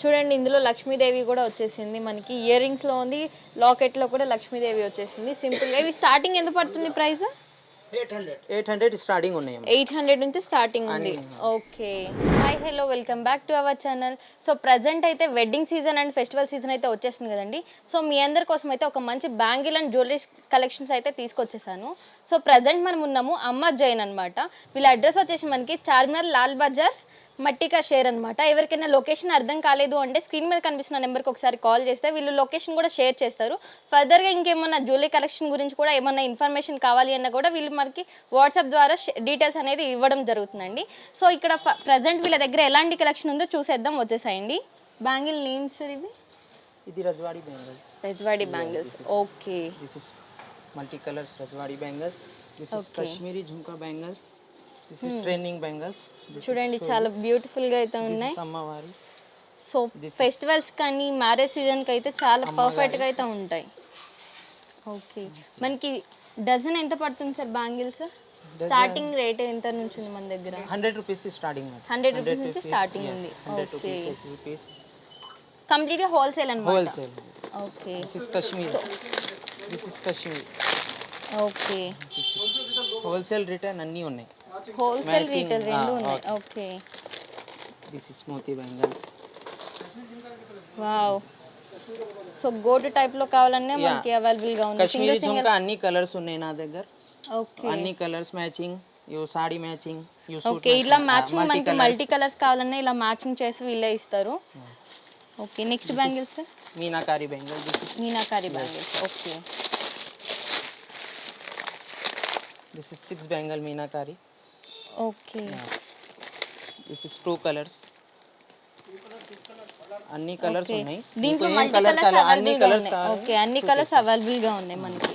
చూడండి ఇందులో లక్ష్మీదేవి కూడా వచ్చేసింది మనకి. ఇయర్ రింగ్స్లో ఉంది, లాకెట్లో కూడా లక్ష్మీదేవి వచ్చేసింది. సింపుల్గా ఇవి స్టార్టింగ్ ఎంత పడుతుంది ప్రైస్? 800 స్టార్టింగ్ ఉన్నాయి. 800 నుంచి స్టార్టింగ్ ఉంది. Okay, hi hello, welcome back to our channel. So present అయితే wedding season and festival season అయితే వచ్చేసింది కదండి. సో మీ అందరి కోసం అయితే ఒక మంచి బ్యాంగిల్ అండ్ జ్యువెలరీ కలెక్షన్స్ అయితే తీసుకొచ్చేసాను. సో ప్రజెంట్ మనం ఉన్నాము అమ్మ జైన్ అనమాట. వీళ్ళ అడ్రస్ వచ్చేసి మనకి చార్మినార్, లాల్ బజార్, మట్టికా షేర్ అనమాట. ఎవరికైనా లొకేషన్ అర్థం కాలేదు అంటే స్క్రీన్ మీద కనిపిస్తున్న నెంబర్కి ఒకసారి కాల్ చేస్తే వీళ్ళు లొకేషన్ కూడా షేర్ చేస్తారు. ఫర్దర్గా ఇంకేమన్నా జ్యువెలరీ కలెక్షన్ గురించి కూడా ఏమన్నా ఇన్ఫర్మేషన్ కావాలి అన్నా కూడా వీళ్ళు మనకి వాట్సాప్ ద్వారా డీటెయిల్స్ అనేది ఇవ్వడం జరుగుతుందండి. సో ఇక్కడ ప్రజెంట్ వీళ్ళ దగ్గర ఎలాంటి కలెక్షన్ ఉందో చూసేద్దాం, వచ్చేసాయండి. బ్యాంగిల్ నేమ్స్ ఇవి? ఇది Rajwadi bangles. Rajwadi bangles, okay. This is multi colours Rajwadi bangles. This is Kashmiri jhumka bangles. This is trending bangles. చూడండి చాలా బ్యూటిఫుల్ గా అయితే ఉన్నాయి. అమ్మవారి. సో ఫెస్టివల్స్ కానీ మ్యారేజ్ సీజన్కి అయితే చాలా పర్ఫెక్ట్గా అయితే ఉంటాయి. ఓకే, మనకి డజన్ ఎంత పడుతుంది సార్ బ్యాంగిల్స్? స్టార్టింగ్ రేట్ ఎంత నుంచి ఉంది మన దగ్గర? 100 రూపీస్ స్టార్టింగ్. 100 రూపీస్ నుంచి స్టార్టింగ్ ఉంది. ఓకే, కంప్లీట్గా హోల్సేల్ అన్నమాట. Wholesale. Okay, this is Kashmir. This is Kashmir. Okay, wholesale retail అన్నీ ఉన్నాయి. హోల్సేల్ రీటైల్ రెండు ఉన్నాయి. Okay, this is moti bangles. Wow. So gold type లో కావాలన్నా మనకి అవైలబుల్ గా ఉంది. కాశ్మీరీ ఝుమ్కా అన్ని కలర్స్ ఉన్నాయి నా దగ్గర. ఓకే, అన్ని colours matching, you sorry matching, you suit. Okay, ఇలా మ్యాచింగ్ మనకి మల్టీ కలర్స్ కావాలన్నా ఇలా మ్యాచింగ్ చేసి వీళ్ళే ఇస్తారు. Okay, next bangles? Meenakari bangle. Meenakari bangles. Okay, this is 6 bangle meenakari. Okay, this is 2 colours. అన్ని కలర్స్ ఉన్నాయి. దీంట్లో మల్టీ కలర్స్ అన్ని కలర్స్. ఓకే, అన్ని కలర్స్ అవైలబుల్ గా ఉన్నాయి మనకి.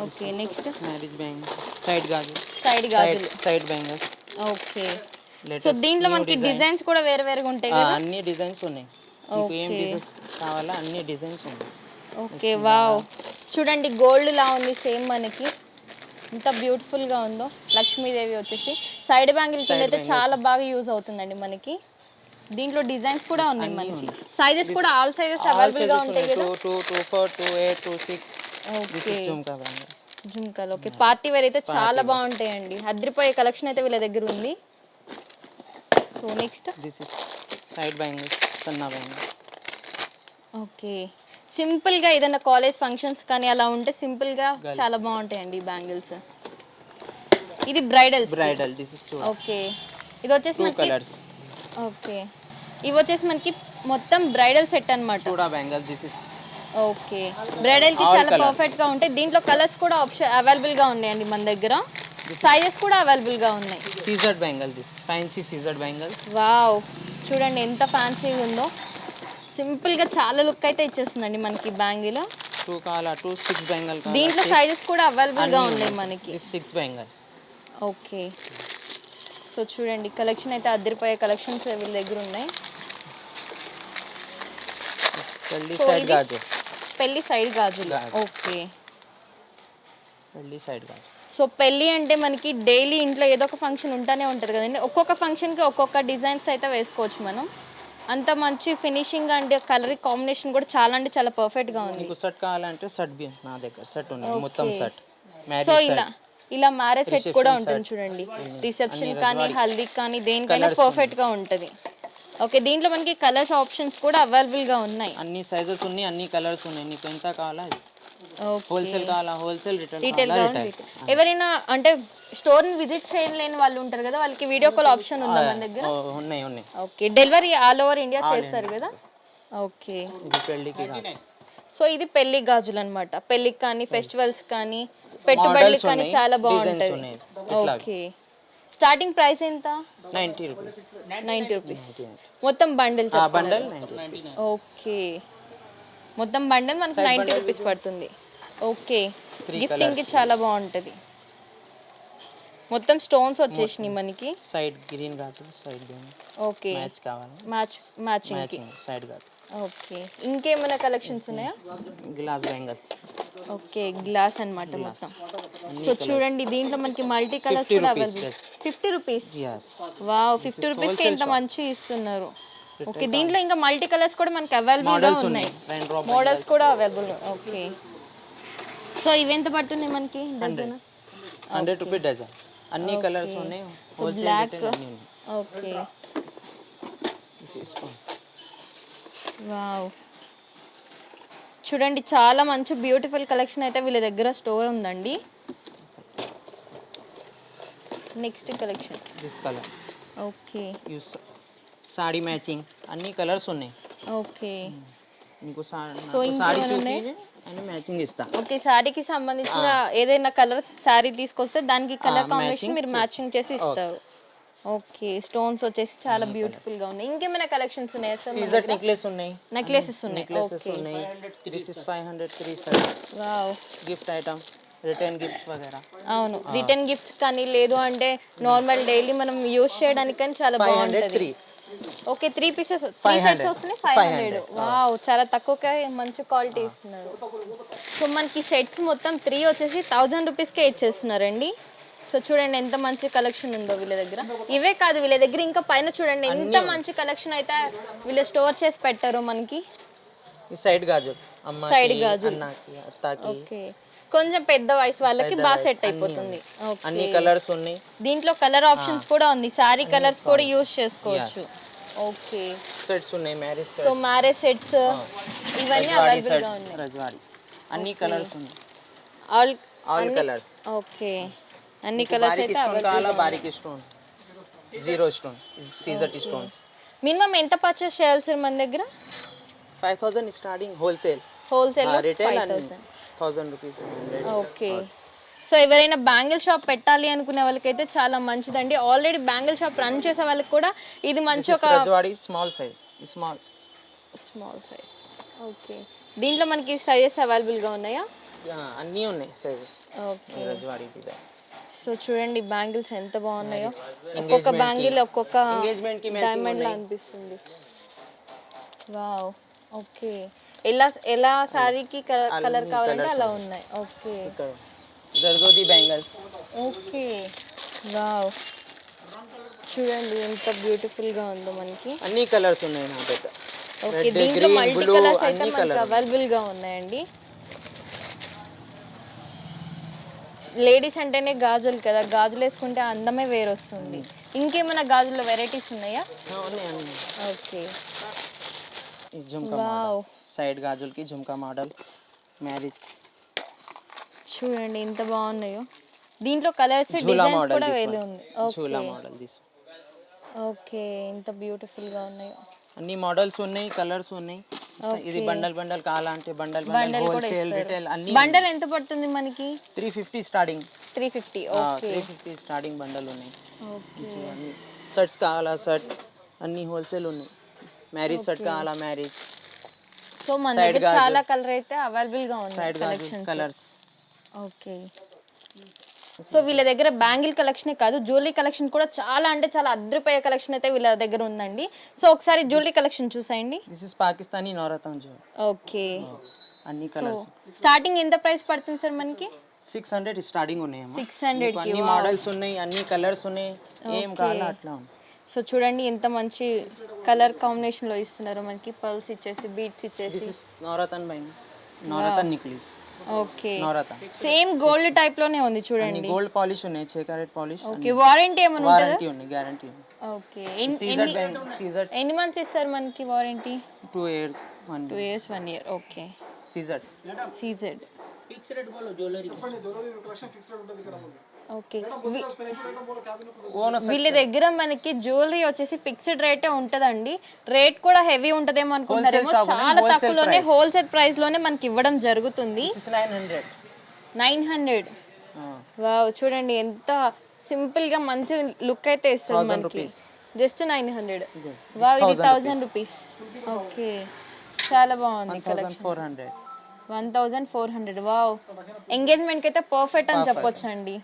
Okay, next marriage bangle. Side గాజు. సైడ్ గాజులు. Side bangle. ఓకే, సో దీంట్లో మనకి డిజైన్స్ కూడా వేరే వేరేగా ఉంటాయి కదా? అన్ని డిజైన్స్ ఉన్నాయి. మీకు ఏం డిజైన్స్ కావాలా అన్ని డిజైన్స్ ఉన్నాయి. Okay, wow. చూడండి గోల్డ్ లా ఉంది సేమ్ మనకి. ఎంత బ్యూటిఫుల్ గా ఉందో. లక్ష్మీదేవి వచ్చేసి సైడ్ బ్యాంగిల్ కింద అయితే చాలా బాగా యూజ్ అవుతుందండి మనకి. దీంట్లో డిజైన్స్ కూడా ఉన్నాయి మనకి. సైజెస్ కూడా ఆల్ సైజెస్ అవైలబుల్ గా ఉంటాయి కదా? 2, 2, 4, 2, 8, 2, 6. Okay, jhumka bangle. ఝుమ్కాలు. ఓకే, పార్టీ వేర్ అయితే చాలా బాగుంటాయండి. అద్రిపోయే కలెక్షన్ అయితే వీళ్ళ దగ్గర ఉంది. So next this is side bangle, సన్నా బ్యాంగిల్. ఓకే, సింపుల్ గా ఏదైనా కాలేజ్ ఫంక్షన్స్ కానీ అలా ఉంటే సింపుల్ గా చాలా బాగుంటాయండి ఈ బ్యాంగిల్స్. ఇది bridal. Bridal. This is 2. Okay, ఇది వచ్చేసి మనకి కలర్స్. ఓకే, ఇవి వచ్చేసి మనకి మొత్తం బ్రైడల్ సెట్ అన్నమాట. చూడా bangle. This is okay, bridal కి చాలా పర్ఫెక్ట్ గా ఉంటాయి. దీంట్లో కలర్స్ కూడా ఆప్షన్ అవైలబుల్ గా ఉన్నాయండి మన దగ్గర. సైజెస్ కూడా అవైలబుల్ గా ఉన్నాయి. సీజర్డ్ బ్యాంగిల్. దిస్ ఫ్యాన్సీ సీజర్డ్ బ్యాంగిల్. వావ్, చూడండి ఎంత ఫ్యాన్సీగా ఉందో. సింపుల్ గా చాలా లుక్ అయితే ఇచ్చేస్తుందండి మనకి బ్యాంగిల్. 2 కావాలా 2, 6 బ్యాంగిల్ కావాలా. దీంట్లో సైజెస్ కూడా అవైలబుల్ గా ఉన్నాయి మనకి. 6 బ్యాంగిల్. ఓకే, సో చూడండి కలెక్షన్ అయితే అదిరిపోయే కలెక్షన్స్ వీళ్ళ దగ్గర ఉన్నాయి. పెళ్లి సైడ్ గాజు. పెళ్లి సైడ్ గాజులు. ఓకే, పెళ్లి సైడ్ గాజు. సో పెళ్ళి అంటే మనకి డైలీ ఇంట్లో ఏదో ఒక ఫంక్షన్ ఉంటానే ఉంటుంది కదండి. ఒక్కొక్క ఫంక్షన్కి ఒక్కొక్క డిజైన్స్ అయితే వేసుకోవచ్చు మనం. అంత మంచి ఫినిషింగ్ అండ్ కలర్ కాంబినేషన్ కూడా చాలా అంటే చాలా పర్ఫెక్ట్గా ఉంది. మీకు సెట్ కావాలంటే సెట్ బి నా దగ్గర సెట్ ఉంది మొత్తం సెట్. సో ఇలా మ్యారేజ్ సెట్ కూడా ఉంటుంది చూడండి. రిసెప్షన్ కానీ హల్దీ కానీ దేనికైనా పర్ఫెక్ట్గా ఉంటుంది. ఓకే, దీంట్లో మనకి కలర్స్ ఆప్షన్స్ కూడా అవైలబుల్గా ఉన్నాయి. అన్ని సైజెస్ ఉన్నాయి, అన్ని కలర్స్ ఉన్నాయి. నీకు ఎంత కావాలా? హోల్సేల్ కావాలా? హోల్సేల్. రిటైల్ కావాలా? ఎవరైనా అంటే స్టోర్ ని విజిట్ చేయలేని వాళ్ళు ఉంటారు కదా, వాళ్ళకి వీడియో కాల్ ఆప్షన్ ఉందా మన దగ్గర? ఉన్నాయి ఉన్నాయి. Okay, delivery all over India చేస్తారు కదా? ఓకే, ఇది పెళ్ళికి కాదు. సో ఇది పెళ్లి గాజులు అన్నమాట. పెళ్లికి కానీ ఫెస్టివల్స్ కానీ పెట్టుబడులకు కానీ చాలా బాగుంటుంది. ఓకే, స్టార్టింగ్ ప్రైస్ ఎంత? 90 రూపీస్. 90 రూపీస్ మొత్తం బండిల్. Bundle 90 rupees. ఓకే, మొత్తం బండిల్ మనకి 90 రూపీస్ పడుతుంది. ఓకే, గిఫ్టింగ్ కి చాలా బాగుంటుంది. మొత్తం స్టోన్స్ వచ్చేసినాయి మనకి. సైడ్ గ్రీన్ గాజు, సైడ్ గ్రీన్. ఓకే, మ్యాచ్ కావాలి. మ్యాచింగ్ సైడ్ గాజు. ఓకే, ఇంకేమైనా కలెక్షన్స్ ఉన్నాయా? Glass bangles. ఓకే, గ్లాస్ అన్నమాట మొత్తం. సో చూడండి దీంట్లో మనకి మల్టీ కలర్స్ కూడా అవైలబుల్. 50 రూపీస్. వావ్, 50 రూపీస్ కి ఎంత మంచి ఇస్తున్నారు. ఓకే, దీంట్లో ఇంకా మల్టీ కలర్స్ కూడా మనకి అవైలబుల్ గా మోడల్స్ ఉన్నాయి, ఉన్నాయి, రెయిన్ డ్రాప్ మోడల్స్ కూడా అవైలబుల్. ఓకే, సో ఇవెంత పడుతున్నాయి మనకి డజన్? 100 rupee dozen. అన్ని కలర్స్ ఉన్నాయి, హోల్సేల్ రిటైల్ అన్ని ఉన్నాయి. Okay, this is for wow, చూడండి చాలా మంచి బ్యూటిఫుల్ కలెక్షన్ అయితే వీళ్ళ దగ్గర స్టోర్ ఉందండి. Next collection this colour. Okay, use sorry matching అన్ని కలర్స్ ఉన్నాయి. ఓకే, మీకు సో సారీ ఇంకేమైనా ఉన్నాయి? చూపి అని మ్యాచింగ్ ఇస్తా. ఓకే, శారీకి సంబంధించిన ఏదైనా కలర్ శారీ తీసుకొస్తే దానికి కలర్ కాంబినేషన్ మీరు మ్యాచింగ్ చేసి ఇస్తారు. ఓకే, స్టోన్స్ వచ్చేసి చాలా బ్యూటిఫుల్ గా ఉన్నాయి. ఇంకేమైనా కలెక్షన్స్ ఉన్నాయా సార్? సీజర్ నెక్లెస్ ఉన్నాయి, నెక్లెసెస్ ఉన్నాయి. నెక్లెసెస్ ఉన్నాయి. This is 500 3 sets. Wow, gift item, return gifts వగైరా. అవును, రిటర్న్ గిఫ్ట్స్ కానీ లేదు అంటే నార్మల్ డైలీ మనం యూస్ చేయడానికి కానీ చాలా బాగుంటుంది. ఓకే, 3 పీసెస్ 3 సెట్స్ వస్తున్నాయి 500. వావ్, చాలా తక్కువగా మంచి క్వాలిటీ ఇస్తున్నారు. సో మనకి సెట్స్ మొత్తం 3 వచ్చేసి 1000 రూపీస్కే ఇచ్చేస్తున్నారండి. సో చూడండి ఎంత మంచి కలెక్షన్ ఉందో వీళ్ళ దగ్గర. ఇవే కాదు, వీళ్ళ దగ్గర ఇంకా పైన చూడండి ఎంత మంచి కలెక్షన్ అయితే వీళ్ళు స్టోర్ చేసి పెట్టారు మనకి. ఈ సైడ్ గాజులు, అమ్మకి, సైడ్ గాజులు, అన్నకి, అత్తకి. ఓకే, కొంచెం పెద్ద వయసు వాళ్ళకి బాగా సెట్ అయిపోతుంది. అన్ని కలర్స్ ఉన్నాయి. దీంట్లో కలర్ ఆప్షన్స్ కూడా ఉంది, సారీ కలర్స్ కూడా యూస్ చేసుకోవచ్చు. ఓకే, సెట్స్ ఉన్నాయి, మ్యారేజ్ సో మ్యారేజ్ సెట్స్ ఇవన్నీ అవైలబుల్ గా ఉన్నాయి. రజవాడి అన్ని కలర్స్ ఉన్నాయి, ఆల్ కలర్స్. ఓకే, అన్ని కలర్స్ అయితే కావాలా, బారీకి స్టోన్, జీరో స్టోన్, సీజర్ స్టోన్స్. మినిమం ఎంత పర్చేస్ చేయాలి సార్ మన దగ్గర? 5000 స్టార్టింగ్ హోల్సేల్. హోల్సేల్ లో రిటైల్ 5000. 1000 రూపీస్. ఓకే, సో ఎవరైనా బ్యాంగిల్ షాప్ పెట్టాలి అనుకునే వాళ్ళకైతే చాలా మంచిదండి. ఆల్రెడీ బ్యాంగిల్ షాప్ రన్ చేసే వాళ్ళకి కూడా ఇది మంచి ఒక Rajwadi small size, small size. Okay, దీంట్లో మనకి సైజెస్ అవైలబుల్ గా ఉన్నాయా? అన్నీ ఉన్నాయి sizes. Okay, Rajwadi design. So చూడండి బ్యాంగిల్స్ ఎంత బాగున్నాయో, ఒక్కొక్క బ్యాంగిల్ ఒక్కొక్క ఎంగేజ్మెంట్ కి మ్యాచింగ్ డైమండ్ లా అనిపిస్తుంది. వావ్, ఓకే, ఎలా సారీకి కలర్ కావాలంటే అలా ఉన్నాయి. ఓకే, ఇక్కడ జర్దోది బ్యాంగిల్స్. ఓకే, వావ్, చూడండి ఎంత బ్యూటిఫుల్ గా ఉందో మనకి. అన్ని కలర్స్ ఉన్నాయి నా దగ్గర. ఓకే, దీంట్లో మల్టీ కలర్స్ అయితే మనకి అవైలబుల్ గా ఉన్నాయండి. లేడీస్ అంటేనే గాజులు కదా, గాజులు వేసుకుంటే అందమే వేరు వస్తుంది. ఇంకేమైనా గాజుల్లో వెరైటీస్ ఉన్నాయా? ఓకే, వావ్, సైడ్ గాజులకి జుమ్కా మోడల్, మ్యారేజ్. చూడండి ఎంత బాగున్నాయో. దీంట్లో కలర్స్ డిజైన్స్ కూడా వేరే ఉంది. ఝూలా మోడల్ దిస్. ఓకే, ఎంత బ్యూటిఫుల్ గా ఉన్నాయో. అన్ని మోడల్స్ ఉన్నాయి, కలర్స్ ఉన్నాయి. ఇది బండల్ కావాలంటే బండల్ హోల్సేల్ రిటైల్ అన్ని. బండల్ ఎంత పడుతుంది మనకి? 350 స్టార్టింగ్. 350. ఓకే, 350 స్టార్టింగ్ బండల్ ఉన్నాయి. ఓకే, షర్ట్స్ కావాలా షర్ట్ అన్ని హోల్సేల్ ఉన్నాయి. మ్యారేజ్ షర్ట్ కావాలా మ్యారేజ్. సో మన దగ్గర చాలా కలర్ అయితే అవైలబుల్ గా ఉన్నాయి కలెక్షన్స్. కలర్స్. ఓకే, సో వీళ్ళ దగ్గర బ్యాంగిల్ కలెక్షనే కాదు, జ్యువెలరీ కలెక్షన్ కూడా చాలా అంటే చాలా అద్రిపోయే కలెక్షన్ అయితే వీళ్ళ దగ్గర ఉందండి. సో ఒకసారి జ్యువెలరీ కలెక్షన్ చూసేయండి. This is Pakistani Navratna jewellery. Okay, అన్ని కలర్స్. స్టార్టింగ్ ఎంత ప్రైస్ పడుతుంది సార్ మనకి? 600 స్టార్టింగ్ ఉన్నాయి. 600 కి అన్ని మోడల్స్ ఉన్నాయి, అన్ని కలర్స్ ఉన్నాయి, ఏం కావాలా అట్లా ఉంది. సో చూడండి ఎంత మంచి కలర్ కాంబినేషన్ లో ఇస్తున్నారు మనకి. పర్ల్స్ ఇచ్చేసి, బీడ్స్ ఇచ్చేసి. This is Navratna by Navratna necklace. Okay, Navratna same gold type లోనే ఉంది చూడండి. గోల్డ్ పాలిష్ ఉన్నాయి, 6 క్యారెట్ పాలిష్. ఓకే, వారంటీ ఏమైనా ఉంటుందా? వారంటీ ఉంది, గ్యారంటీ ఉంది. ఓకే, సీజర్ ఎన్ని మంత్స్ ఇస్తారు మనకి warranty? 2 years 2 years 1 year. Okay, సీజర్. ఫిక్స్ రేట్ బోలో జ్యువెలరీ కలెక్షన్ ఫిక్స్ రేట్ ఉంటుంది ఇక్కడ. ఓకే, వీళ్ళ దగ్గర మనకి జ్యువెలరీ వచ్చేసి ఫిక్స్డ్ రేటే ఉంటదండి. రేట్ కూడా హెవీ ఉంటదేమో అనుకుంటారేమో, చాలా తక్కువలోనే హోల్సేల్ ప్రైస్ లోనే మనకి ఇవ్వడం జరుగుతుంది. 900. వావ్, చూడండి ఎంత సింపుల్ గా మంచి లుక్ అయితే ఇస్తుంది మనకి. జస్ట్ 900. వావ్, ఇది 1000 రూపీస్. ఓకే, చాలా బాగుంది కలెక్షన్. 1400. వావ్, ఎంగేజ్మెంట్ కి అయితే పర్ఫెక్ట్ అని చెప్పొచ్చు అండి.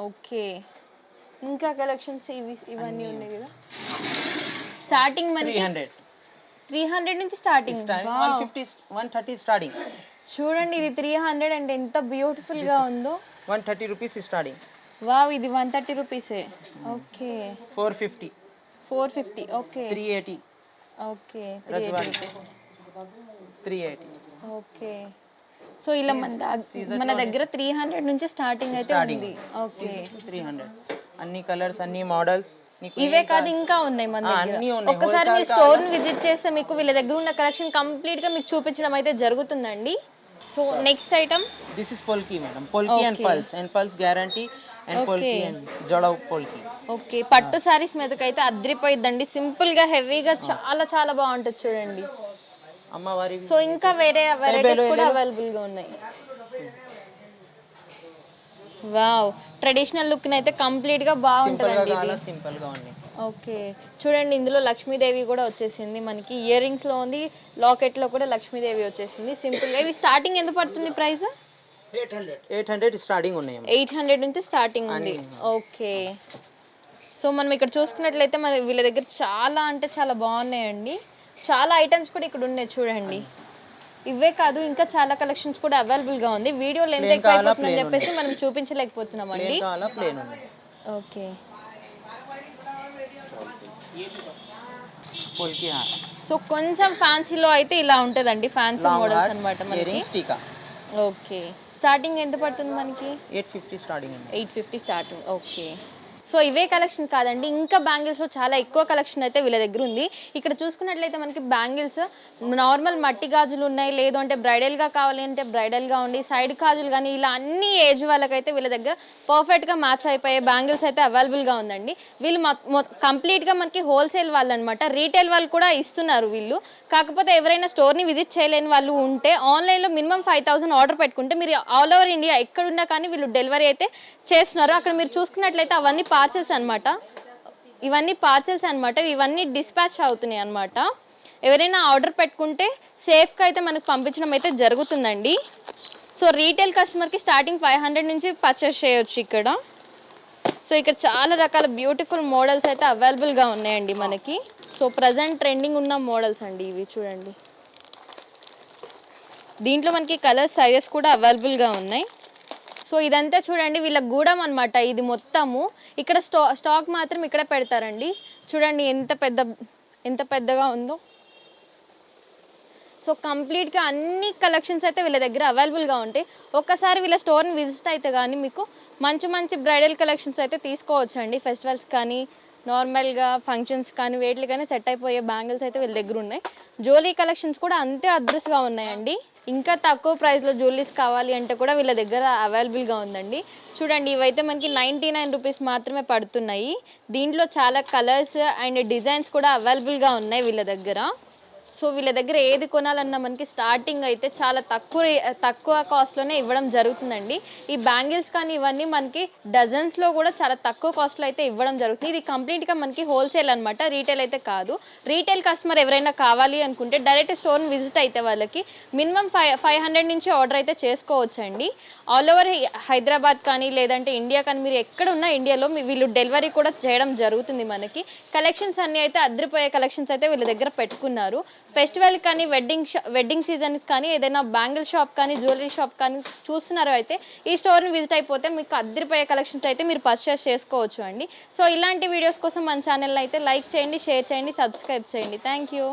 ఓకే, ఇంకా కలెక్షన్స్ ఇవన్నీ ఉన్నాయి కదా. స్టార్టింగ్ మనకి 300 నుంచి స్టార్టింగ్. 130 స్టార్టింగ్. చూడండి ఇది 300 అంటే ఎంత బ్యూటిఫుల్ గా ఉందో. 130 రూపీస్ స్టార్టింగ్. వావ్, ఇది 130 రూపీసే. Okay, 450. 450. Okay, 380. Okay Rajwadi 380. Okay. So ఇలా మన దగ్గర 300 నుంచి స్టార్టింగ్ అయితే ఉంది. ఓకే. 300. అన్ని కలర్స్, అన్ని మోడల్స్. ఇవే కాదు ఇంకా ఉన్నాయి మన దగ్గర. అన్నీ ఉన్నాయి. ఒక్కసారి మీ స్టోర్ ని విజిట్ చేస్తే మీకు వీళ్ళ దగ్గర ఉన్న కలెక్షన్ కంప్లీట్ గా మీకు చూపించడం అయితే జరుగుతుందండి. So next item this is polki madam. Polki and pearls guarantee and polki and jadau polki. Okay. పట్టు సారీస్ మీదకైతే అద్రిపోయిద్దండి. సింపుల్ గా హెవీగా చాలా చాలా బాగుంటుంది చూడండి. అమ్మవారి. సో ఇంకా వేరే వెరైటీస్ కూడా అవైలబుల్ గా ఉన్నాయి. వావ్, ట్రెడిషనల్ లుక్ అయితే కంప్లీట్ గా బాగుంటుందండి ఇది. సింపుల్ గా ఉంది. ఓకే. చూడండి ఇందులో లక్ష్మీదేవి కూడా వచ్చేసింది మనకి. ఇయర్ రింగ్స్ లో ఉంది, లాకెట్ లో కూడా లక్ష్మీదేవి వచ్చేసింది. సింపుల్ గా ఇవి స్టార్టింగ్ ఎంత పడుతుంది ప్రైస్? 800 స్టార్టింగ్ ఉన్నాయి. 800 నుంచి స్టార్టింగ్ ఉంది. ఓకే. సో మనం ఇక్కడ చూసుకున్నట్లయితే మన వీళ్ళ దగ్గర చాలా అంటే చాలా బాగున్నాయండి. చాలా ఐటమ్స్ కూడా ఇక్కడ ఉన్నాయి చూడండి. ఇవే కాదు ఇంకా చాలా కలెక్షన్స్ కూడా అవైలబుల్ గా ఉంది. వీడియో లెంత్ ఎక్కువ అయిపోతుందని చెప్పేసి మనం చూపించలేకపోతున్నాం అండి. ఓకే. సో కొంచెం ఫ్యాన్సీలో అయితే ఇలా ఉంటదండి. ఫ్యాన్సీ మోడల్స్ అన్నమాట మనకి. ఓకే. స్టార్టింగ్ ఎంత పడుతుంది మనకి? 850 స్టార్టింగ్. 850 స్టార్టింగ్. ఓకే. సో ఇవే కలెక్షన్ కాదండి, ఇంకా బ్యాంగిల్స్లో చాలా ఎక్కువ కలెక్షన్ అయితే వీళ్ళ దగ్గర ఉంది. ఇక్కడ చూసుకున్నట్లయితే మనకి బ్యాంగిల్స్ నార్మల్ మట్టి గాజులు ఉన్నాయి, లేదు అంటే బ్రైడల్గా కావాలి అంటే బ్రైడల్గా ఉండి సైడ్ గాజులు కానీ ఇలా అన్ని ఏజ్ వాళ్ళకైతే వీళ్ళ దగ్గర పర్ఫెక్ట్గా మ్యాచ్ అయిపోయే బ్యాంగిల్స్ అయితే అవైలబుల్గా ఉందండి. వీళ్ళు కంప్లీట్గా మనకి హోల్సేల్ వాళ్ళు అనమాట. రీటైల్ వాళ్ళు కూడా ఇస్తున్నారు వీళ్ళు. కాకపోతే ఎవరైనా స్టోర్ని విజిట్ చేయలేని వాళ్ళు ఉంటే ఆన్లైన్లో మినిమం 5000 ఆర్డర్ పెట్టుకుంటే మీరు ఆల్ ఓవర్ ఇండియా ఎక్కడున్నా కానీ వీళ్ళు డెలివరీ అయితే చేస్తున్నారు. అక్కడ మీరు చూసుకున్నట్లయితే అవన్నీ పార్సెల్స్ అనమాట. ఇవన్నీ పార్సెల్స్ అనమాట. ఇవన్నీ డిస్పాచ్ అవుతున్నాయి అనమాట. ఎవరైనా ఆర్డర్ పెట్టుకుంటే సేఫ్గా అయితే మనకు పంపించడం అయితే జరుగుతుందండి. సో రీటైల్ కస్టమర్కి స్టార్టింగ్ 500 నుంచి పర్చేస్ చేయొచ్చు ఇక్కడ. సో ఇక్కడ చాలా రకాల బ్యూటిఫుల్ మోడల్స్ అయితే అవైలబుల్గా ఉన్నాయండి మనకి. సో ప్రజెంట్ ట్రెండింగ్ ఉన్న మోడల్స్ అండి ఇవి చూడండి. దీంట్లో మనకి కలర్స్ సైజెస్ కూడా అవైలబుల్గా ఉన్నాయి. సో ఇదంతా చూడండి వీళ్ళ గూడెం అనమాట. ఇది మొత్తము ఇక్కడ స్టాక్ మాత్రం ఇక్కడ పెడతారండి. చూడండి ఎంత పెద్దగా ఉందో. సో కంప్లీట్గా అన్ని కలెక్షన్స్ అయితే వీళ్ళ దగ్గర అవైలబుల్గా ఉంటాయి. ఒక్కసారి వీళ్ళ స్టోర్ని విజిట్ అయితే కానీ మీకు మంచి మంచి బ్రైడల్ కలెక్షన్స్ అయితే తీసుకోవచ్చండి. ఫెస్టివల్స్ కానీ నార్మల్గా ఫంక్షన్స్ కానీ వేటికి కానీ సెట్ అయిపోయే బ్యాంగిల్స్ అయితే వీళ్ళ దగ్గర ఉన్నాయి. జ్యువెలరీ కలెక్షన్స్ కూడా అంతే అద్భుతంగా ఉన్నాయండి. ఇంకా తక్కువ ప్రైస్లో జ్యువెలరీస్ కావాలి అంటే కూడా వీళ్ళ దగ్గర అవైలబుల్గా ఉందండి. చూడండి ఇవైతే మనకి 99 రూపీస్ మాత్రమే పడుతున్నాయి. దీంట్లో చాలా కలర్స్ అండ్ డిజైన్స్ కూడా అవైలబుల్గా ఉన్నాయి వీళ్ళ దగ్గర. సో వీళ్ళ దగ్గర ఏది కొనాలన్నా మనకి స్టార్టింగ్ అయితే చాలా తక్కువ కాస్ట్లోనే ఇవ్వడం జరుగుతుందండి. ఈ బ్యాంగిల్స్ కానీ ఇవన్నీ మనకి డజన్స్లో కూడా చాలా తక్కువ కాస్ట్లో అయితే ఇవ్వడం జరుగుతుంది. ఇది కంప్లీట్గా మనకి హోల్సేల్ అనమాట, రీటైల్ అయితే కాదు. రీటైల్ కస్టమర్ ఎవరైనా కావాలి అనుకుంటే డైరెక్ట్ స్టోర్ని విజిట్ అయితే వాళ్ళకి మినిమం 500 నుంచి ఆర్డర్ అయితే చేసుకోవచ్చండి. ఆల్ ఓవర్ హైదరాబాద్ కానీ లేదంటే ఇండియా కానీ మీరు ఎక్కడ ఉన్నా ఇండియాలో వీళ్ళు డెలివరీ కూడా చేయడం జరుగుతుంది మనకి. కలెక్షన్స్ అన్నీ అయితే అద్రిపోయే కలెక్షన్స్ అయితే వీళ్ళ దగ్గర పెట్టుకున్నారు. ఫెస్టివల్ కానీ వెడ్డింగ్ సీజన్ కానీ ఏదైనా బ్యాంగిల్ షాప్ కానీ జ్యువెలరీ షాప్ కానీ చూస్తున్నారో అయితే ఈ స్టోర్ని విజిట్ అయిపోతే మీకు అద్దరిపోయే కలెక్షన్స్ అయితే మీరు పర్చేస్ చేసుకోవచ్చు అండి. సో ఇలాంటి వీడియోస్ కోసం మన ఛానల్ని అయితే లైక్ చేయండి, షేర్ చేయండి, సబ్స్క్రైబ్ చేయండి. Thank you.